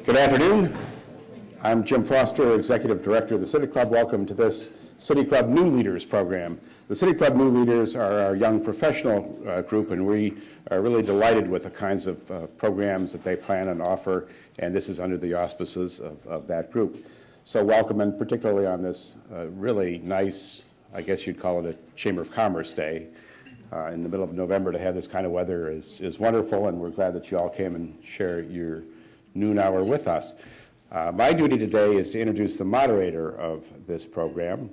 Good afternoon. I'm Jim Foster, Executive Director of the City Club. Welcome to this City Club New Leaders program. The City Club New Leaders are our young professional group, and we are really delighted with the kinds of programs that they plan and offer, and this is under the auspices of that group. So welcome, and particularly on this really nice, I guess you'd call it a Chamber of Commerce Day, in the middle of November. To have this kind of weather is wonderful, and we're glad that you all came and share your noon hour with us. My duty today is to introduce the moderator of this program,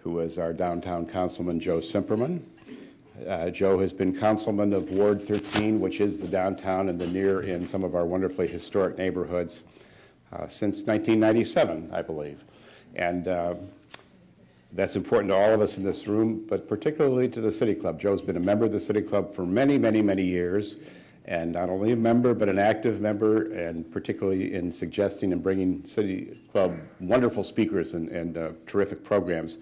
who is our downtown councilman, Joe Cimperman. Joe has been councilman of Ward 13, which is the downtown and the near in some of our wonderfully historic neighborhoods since 1997, I believe. And that's important to all of us in this room, but particularly to the City Club. Joe's been a member of the City Club for many, many, many years, and not only a member, but an active member, and particularly in suggesting and bringing City Club wonderful speakers and terrific programs.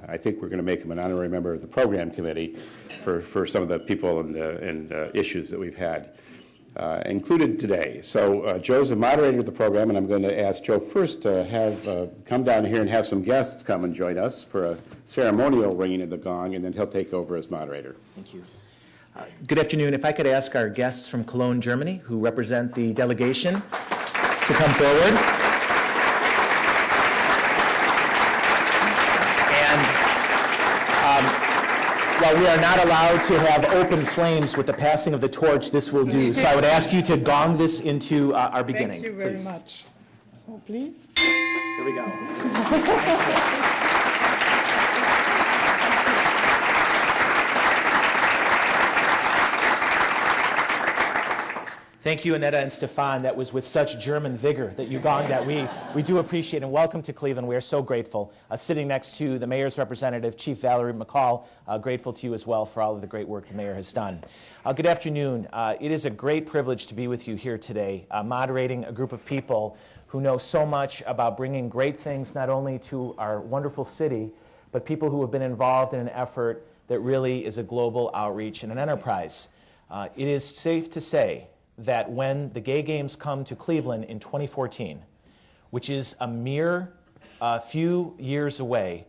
I think we're going to make him an honorary member of the program committee for some of the people and issues that we've had included today. So Joe's the moderator of the program, and I'm going to ask Joe first to come down here and have some guests come and join us for a ceremonial ringing of the gong, and then he'll take over as moderator. Thank you. Good afternoon. If I could ask our guests from Cologne, Germany, who represent the delegation, to come forward. And while we are not allowed to have open flames with the passing of the torch, this will do. So I would ask you to gong this into our beginning. Thank you very much. So please. Here we go. Thank you, Annetta and Stefan. That was with such German vigor that you gonged that. We do appreciate it. And welcome to Cleveland. We are so grateful. Sitting next to the mayor's representative, Chief Valerie McCall, grateful to you as well for all of the great work the mayor has done. Good afternoon. It is a great privilege to be with you here today, moderating a group of people who know so much about bringing great things not only to our wonderful city, but people who have been involved in an effort that really is a global outreach and an enterprise. It is safe to say that when the Gay Games come to Cleveland in 2014, which is a mere few years away,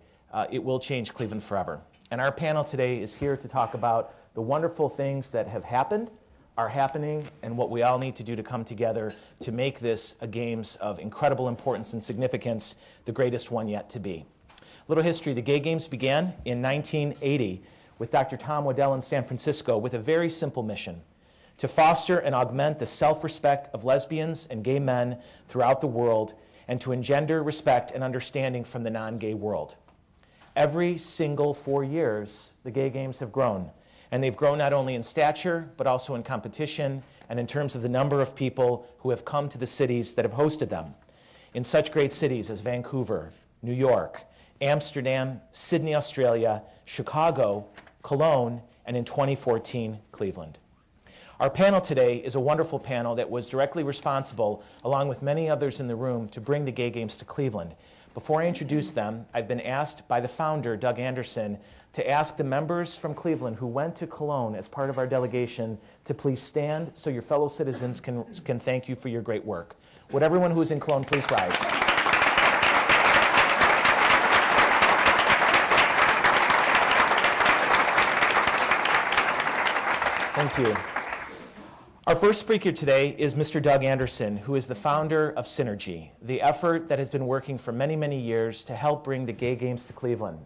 it will change Cleveland forever. And our panel today is here to talk about the wonderful things that have happened, are happening, and what we all need to do to come together to make this a Games of incredible importance and significance, the greatest one yet to be. A little history. The Gay Games began in 1980 with Dr. Tom Waddell in San Francisco with a very simple mission: to foster and augment the self-respect of lesbians and gay men throughout the world, and to engender respect and understanding from the non-gay world. Every single 4 years, the Gay Games have grown, and they've grown not only in stature, but also in competition, and in terms of the number of people who have come to the cities that have hosted them. In such great cities as Vancouver, New York, Amsterdam, Sydney, Australia, Chicago, Cologne, and in 2014, Cleveland. Our panel today is a wonderful panel that was directly responsible, along with many others in the room, to bring the Gay Games to Cleveland. Before I introduce them, I've been asked by the founder, Doug Anderson, to ask the members from Cleveland who went to Cologne as part of our delegation to please stand so your fellow citizens can thank you for your great work. Would everyone who is in Cologne please rise? Thank you. Our first speaker today is Mr. Doug Anderson, who is the founder of Synergy, the effort that has been working for many, many years to help bring the Gay Games to Cleveland.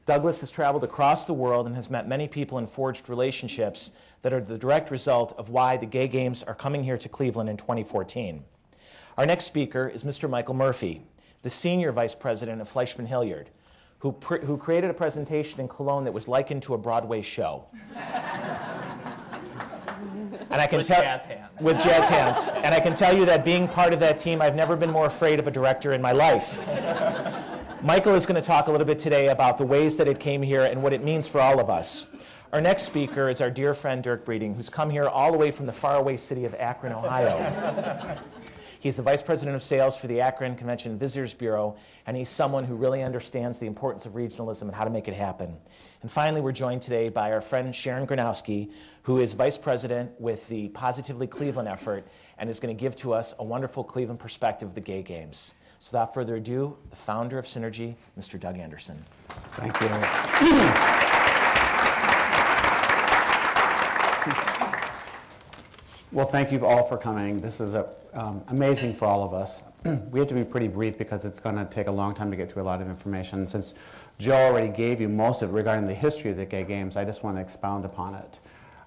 Douglas has traveled across the world and has met many people and forged relationships that are the direct result of why the Gay Games are coming here to Cleveland in 2014. Our next speaker is Mr. Michael Murphy, the Senior Vice President of Fleischman Hilliard, who created a presentation in Cologne that was likened to a Broadway show. And I can with jazz hands. With jazz hands. And I can tell you that being part of that team, I've never been more afraid of a director in my life. Michael is going to talk a little bit today about the ways that it came here and what it means for all of us. Our next speaker is our dear friend Dirk Breiding, who's come here all the way from the faraway city of Akron, Ohio. He's the Vice President of Sales for the Akron Convention and Visitors Bureau, and he's someone who really understands the importance of regionalism and how to make it happen. And finally, we're joined today by our friend Sharon Gronowski, who is Vice President with the Positively Cleveland effort and is going to give to us a wonderful Cleveland perspective of the gay games. So without further ado, the founder of Synergy, Mr. Doug Anderson. Thank you. Well, thank you all for coming. This is amazing for all of us. We have to be pretty brief because it's going to take a long time to get through a lot of information. Since Joe already gave you most of it regarding the history of the gay games, I just want to expound upon it.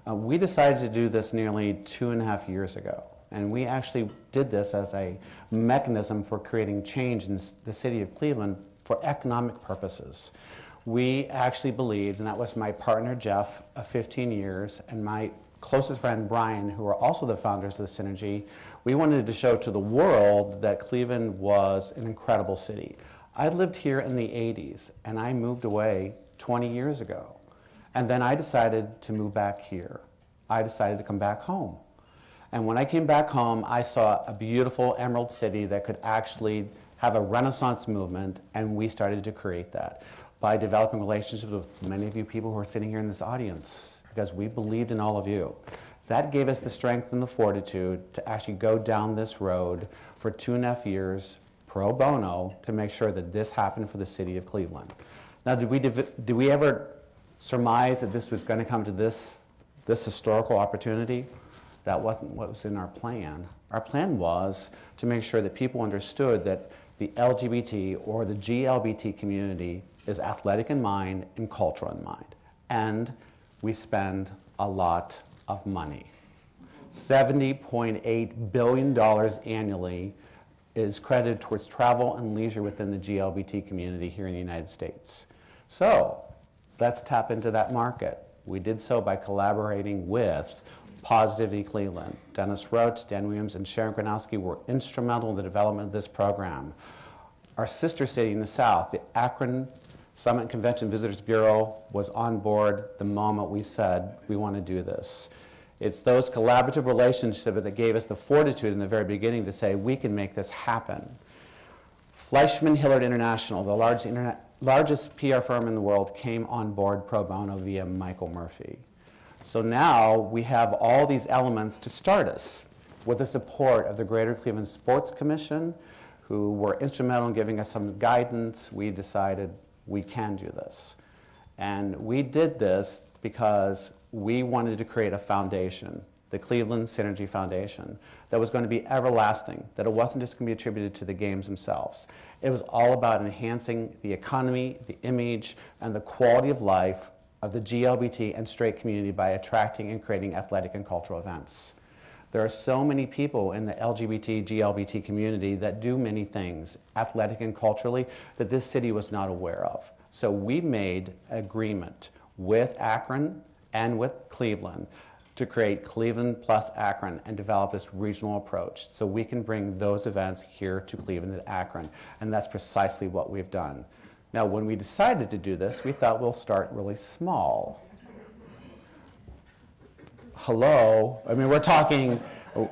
We decided to do this nearly 2.5 years ago. And we actually did this as a mechanism for creating change in the city of Cleveland for economic purposes. We actually believed, and that was my partner Jeff of 15 years and my closest friend Brian, who are also the founders of the Synergy, we wanted to show to the world that Cleveland was an incredible city. I lived here in the 80s, and I moved away 20 years ago. And then I decided to move back here. I decided to come back home. And when I came back home, I saw a beautiful emerald city that could actually have a Renaissance movement, and we started to create that by developing relationships with many of you people who are sitting here in this audience, because we believed in all of you. That gave us the strength and the fortitude to actually go down this road for 2.5 years pro bono to make sure that this happened for the city of Cleveland. Now, did we ever surmise that this was going to come to this historical opportunity? That wasn't what was in our plan. Our plan was to make sure that people understood that the LGBT or the GLBT community is athletic in mind and cultural in mind. And we spend a lot of money. $70.8 billion annually is credited towards travel and leisure within the GLBT community here in the United States. So let's tap into that market. We did so by collaborating with Positively Cleveland. Dennis Roach, Dan Williams, and Sharon Gronowski were instrumental in the development of this program. Our sister city in the South, the Akron Summit Convention Visitors Bureau, was on board the moment we said we want to do this. It's those collaborative relationships that gave us the fortitude in the very beginning to say we can make this happen. Fleischman Hillard International, the largest PR firm in the world, came on board pro bono via Michael Murphy. So now we have all these elements to start us with the support of the Greater Cleveland Sports Commission, who were instrumental in giving us some guidance. We decided we can do this. And we did this because we wanted to create a foundation, the Cleveland Synergy Foundation, that was going to be everlasting, that it wasn't just going to be attributed to the games themselves. It was all about enhancing the economy, the image, and the quality of life of the GLBT and straight community by attracting and creating athletic and cultural events. There are so many people in the LGBT, GLBT community that do many things, athletic and culturally, that this city was not aware of. So we made an agreement with Akron and with Cleveland to create Cleveland plus Akron and develop this regional approach so we can bring those events here to Cleveland and Akron. And that's precisely what we've done. Now, when we decided to do this, we thought we'll start really small. Hello? I mean, we're talking,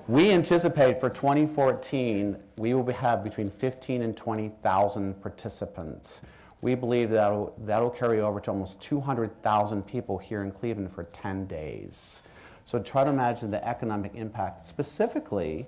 we anticipate for 2014, we will have between 15 and 20,000 participants. We believe that'll carry over to almost 200,000 people here in Cleveland for 10 days. So try to imagine the economic impact, specifically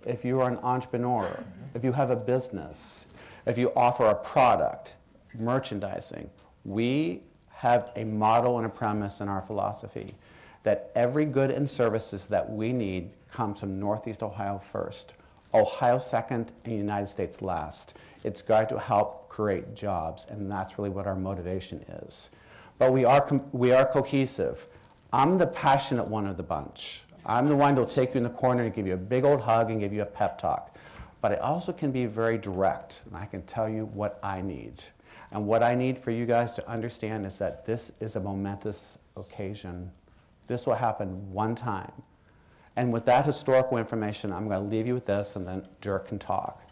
if you are an entrepreneur, if you have a business, if you offer a product, merchandising. We have a model and a premise in our philosophy that every good and services that we need comes from Northeast Ohio first, Ohio second, and the United States last. It's got to help create jobs, and that's really what our motivation is. But we are cohesive. I'm the passionate one of the bunch. I'm the one who will take you in the corner and give you a big old hug and give you a pep talk. But I also can be very direct, and I can tell you what I need. And what I need for you guys to understand is that this is a momentous occasion. This will happen one time. And with that historical information, I'm going to leave you with this, and then Dirk can talk.